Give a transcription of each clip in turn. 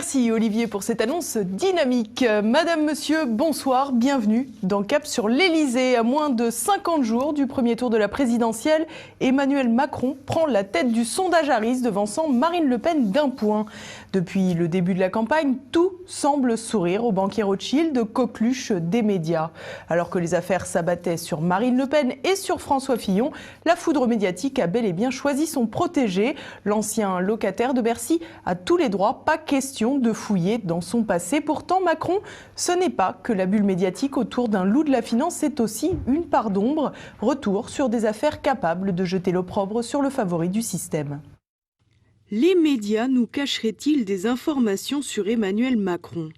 Merci Olivier pour cette annonce dynamique. Madame, monsieur, bonsoir, bienvenue dans Cap sur l'Elysée. À moins de 50 jours du premier tour de la présidentielle, Emmanuel Macron prend la tête du sondage Harris, devançant Marine Le Pen d'1 point. Depuis le début de la campagne, tout semble sourire au banquier Rothschild, coqueluche des médias. Alors que les affaires s'abattaient sur Marine Le Pen et sur François Fillon, la foudre médiatique a bel et bien choisi son protégé. L'ancien locataire de Bercy a tous les droits, pas question de fouiller dans son passé. Pourtant, Macron, ce n'est pas que la bulle médiatique autour d'un loup de la finance, c'est aussi une part d'ombre. Retour sur des affaires capables de jeter l'opprobre sur le favori du système. Les médias nous cacheraient-ils des informations sur Emmanuel Macron ?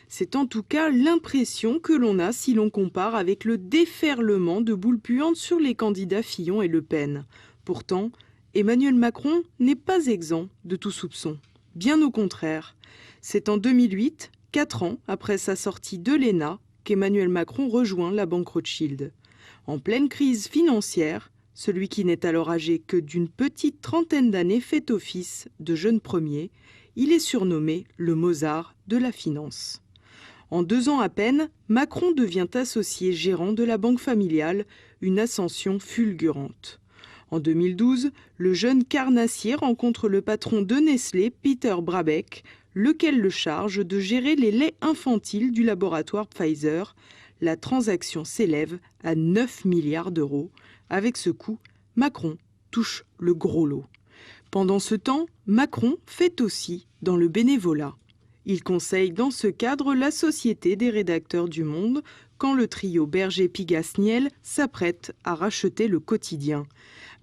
C'est en tout cas l'impression que l'on a si l'on compare avec le déferlement de boules puantes sur les candidats Fillon et Le Pen. Pourtant, Emmanuel Macron n'est pas exempt de tout soupçon. Bien au contraire. C'est en 2008, 4 ans après sa sortie de l'ENA, qu'Emmanuel Macron rejoint la banque Rothschild. En pleine crise financière, celui qui n'est alors âgé que d'une petite trentaine d'années fait office de jeune premier. Il est surnommé le Mozart de la finance. En 2 ans à peine, Macron devient associé gérant de la banque familiale, une ascension fulgurante. En 2012, le jeune carnassier rencontre le patron de Nestlé, Peter Brabeck, lequel le charge de gérer les laits infantiles du laboratoire Pfizer. La transaction s'élève à 9 milliards d'euros. Avec ce coup, Macron touche le gros lot. Pendant ce temps, Macron fait aussi dans le bénévolat. Il conseille dans ce cadre la Société des rédacteurs du Monde quand le trio Berger-Pigasniel s'apprête à racheter le quotidien.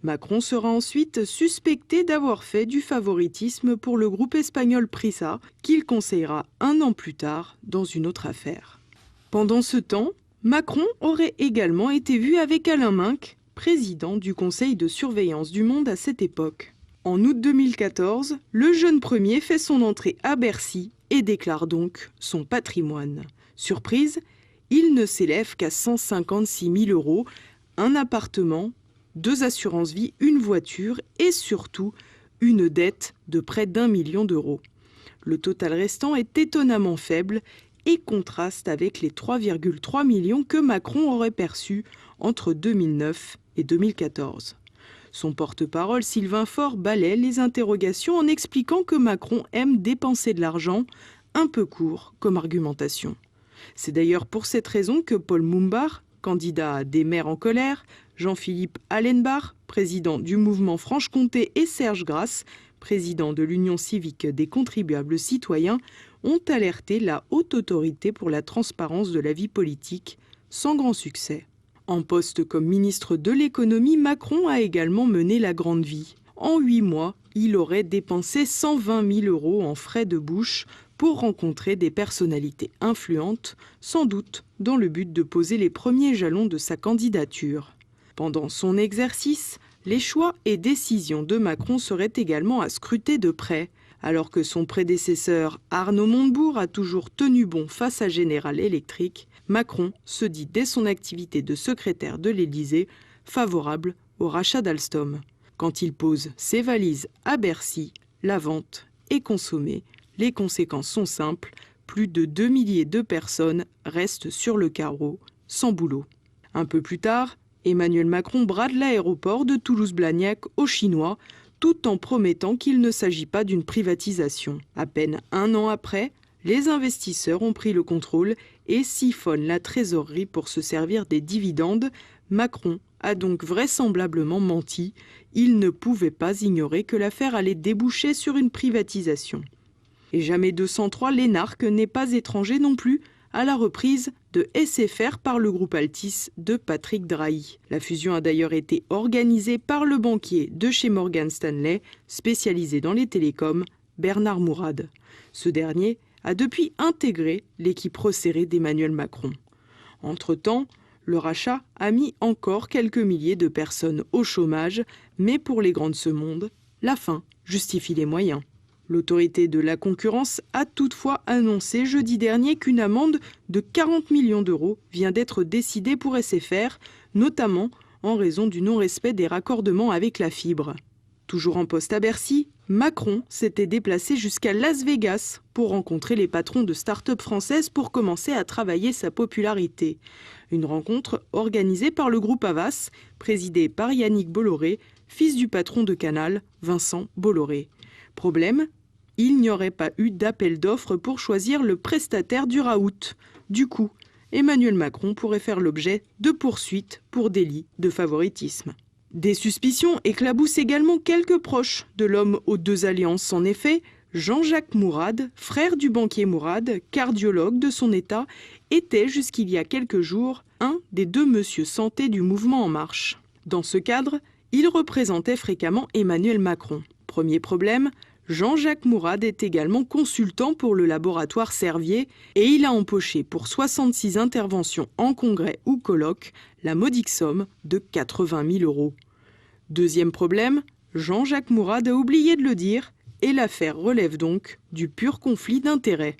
Macron sera ensuite suspecté d'avoir fait du favoritisme pour le groupe espagnol Prisa, qu'il conseillera 1 an plus tard dans une autre affaire. Pendant ce temps, Macron aurait également été vu avec Alain Minc, président du conseil de surveillance du Monde à cette époque. En août 2014, le jeune premier fait son entrée à Bercy et déclare donc son patrimoine. Surprise, il ne s'élève qu'à 156 000 euros, un appartement, 2 assurances-vie, une voiture et surtout une dette de près d'1 million d'euros. Le total restant est étonnamment faible et contraste avec les 3,3 millions que Macron aurait perçus entre 2009 et 2014. Son porte-parole Sylvain Faure balaie les interrogations en expliquant que Macron aime dépenser de l'argent, un peu court comme argumentation. C'est d'ailleurs pour cette raison que Paul Moumbard, candidat des Maires en colère, Jean-Philippe Allenbach, président du mouvement Franche-Comté, et Serge Grasse, président de l'Union civique des contribuables citoyens, ont alerté la haute autorité pour la transparence de la vie politique, sans grand succès. En poste comme ministre de l'économie, Macron a également mené la grande vie. En 8 mois, il aurait dépensé 120 000 euros en frais de bouche pour rencontrer des personnalités influentes, sans doute dans le but de poser les premiers jalons de sa candidature. Pendant son exercice, les choix et décisions de Macron seraient également à scruter de près. Alors que son prédécesseur Arnaud Montebourg a toujours tenu bon face à General Electric, Macron se dit dès son activité de secrétaire de l'Élysée favorable au rachat d'Alstom. Quand il pose ses valises à Bercy, la vente est consommée. Les conséquences sont simples, plus de 2 milliers de personnes restent sur le carreau, sans boulot. Un peu plus tard, Emmanuel Macron brade l'aéroport de Toulouse-Blagnac aux Chinois, tout en promettant qu'il ne s'agit pas d'une privatisation. À peine 1 an après, les investisseurs ont pris le contrôle et siphonnent la trésorerie pour se servir des dividendes. Macron a donc vraisemblablement menti. Il ne pouvait pas ignorer que l'affaire allait déboucher sur une privatisation. Et jamais 203, l'énarque n'est pas étranger non plus à la reprise de SFR par le groupe Altis de Patrick Drahi. La fusion a d'ailleurs été organisée par le banquier de chez Morgan Stanley, spécialisé dans les télécoms, Bernard Mourad. Ce dernier a depuis intégré l'équipe resserrée d'Emmanuel Macron. Entre-temps, le rachat a mis encore quelques milliers de personnes au chômage, mais pour les grands de ce monde, la fin justifie les moyens. L'autorité de la concurrence a toutefois annoncé jeudi dernier qu'une amende de 40 millions d'euros vient d'être décidée pour SFR, notamment en raison du non-respect des raccordements avec la fibre. Toujours en poste à Bercy, Macron s'était déplacé jusqu'à Las Vegas pour rencontrer les patrons de start-up françaises pour commencer à travailler sa popularité. Une rencontre organisée par le groupe Havas, présidé par Yannick Bolloré, fils du patron de Canal, Vincent Bolloré. Problème, il n'y aurait pas eu d'appel d'offres pour choisir le prestataire du raout. Du coup, Emmanuel Macron pourrait faire l'objet de poursuites pour délit de favoritisme. Des suspicions éclaboussent également quelques proches de l'homme aux deux alliances. En effet, Jean-Jacques Mourad, frère du banquier Mourad, cardiologue de son état, était jusqu'il y a quelques jours un des deux monsieur santé du mouvement En Marche. Dans ce cadre, il représentait fréquemment Emmanuel Macron. Premier problème, Jean-Jacques Mourad est également consultant pour le laboratoire Servier et il a empoché pour 66 interventions en congrès ou colloques la modique somme de 80 000 €. Deuxième problème, Jean-Jacques Mourad a oublié de le dire et l'affaire relève donc du pur conflit d'intérêts.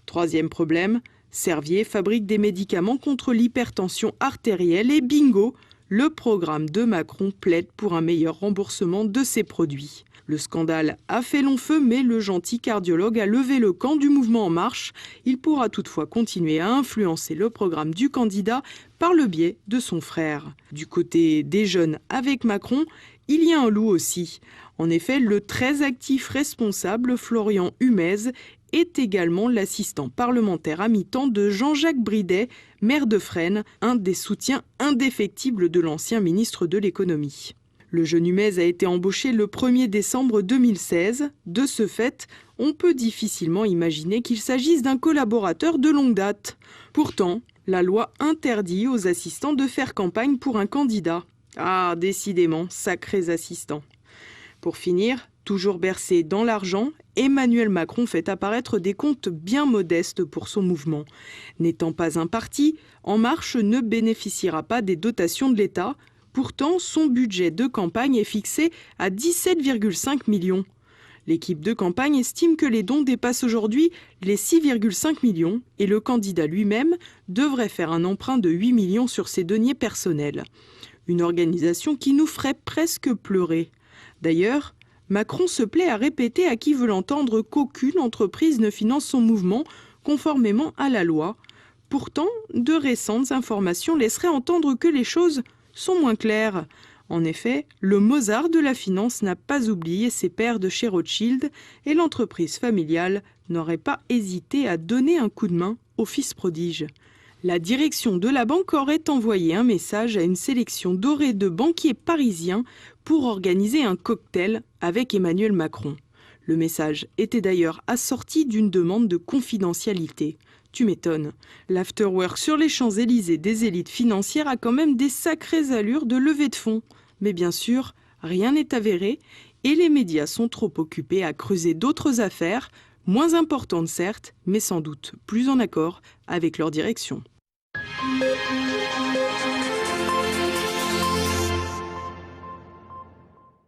Troisième problème, Servier fabrique des médicaments contre l'hypertension artérielle et bingo, le programme de Macron plaide pour un meilleur remboursement de ses produits. Le scandale a fait long feu, mais le gentil cardiologue a levé le camp du mouvement En Marche. Il pourra toutefois continuer à influencer le programme du candidat par le biais de son frère. Du côté des jeunes avec Macron, il y a un loup aussi. En effet, le très actif responsable Florian Humez est également l'assistant parlementaire à mi-temps de Jean-Jacques Bridet, maire de Fresnes, un des soutiens indéfectibles de l'ancien ministre de l'économie. Le jeune Humez a été embauché le 1er décembre 2016. De ce fait, on peut difficilement imaginer qu'il s'agisse d'un collaborateur de longue date. Pourtant, la loi interdit aux assistants de faire campagne pour un candidat. Ah, décidément, sacrés assistants. Pour finir, toujours bercé dans l'argent, Emmanuel Macron fait apparaître des comptes bien modestes pour son mouvement. N'étant pas un parti, En Marche ne bénéficiera pas des dotations de l'État. Pourtant, son budget de campagne est fixé à 17,5 millions. L'équipe de campagne estime que les dons dépassent aujourd'hui les 6,5 millions et le candidat lui-même devrait faire un emprunt de 8 millions sur ses deniers personnels. Une organisation qui nous ferait presque pleurer. D'ailleurs, Macron se plaît à répéter à qui veut l'entendre qu'aucune entreprise ne finance son mouvement conformément à la loi. Pourtant, de récentes informations laisseraient entendre que les choses sont moins claires. En effet, le Mozart de la finance n'a pas oublié ses pairs de chez Rothschild et l'entreprise familiale n'aurait pas hésité à donner un coup de main au fils prodige. La direction de la banque aurait envoyé un message à une sélection dorée de banquiers parisiens pour organiser un cocktail avec Emmanuel Macron. Le message était d'ailleurs assorti d'une demande de confidentialité. Tu m'étonnes. L'afterwork sur les Champs-Élysées des élites financières a quand même des sacrées allures de levée de fonds. Mais bien sûr, rien n'est avéré et les médias sont trop occupés à creuser d'autres affaires, moins importantes certes, mais sans doute plus en accord avec leur direction.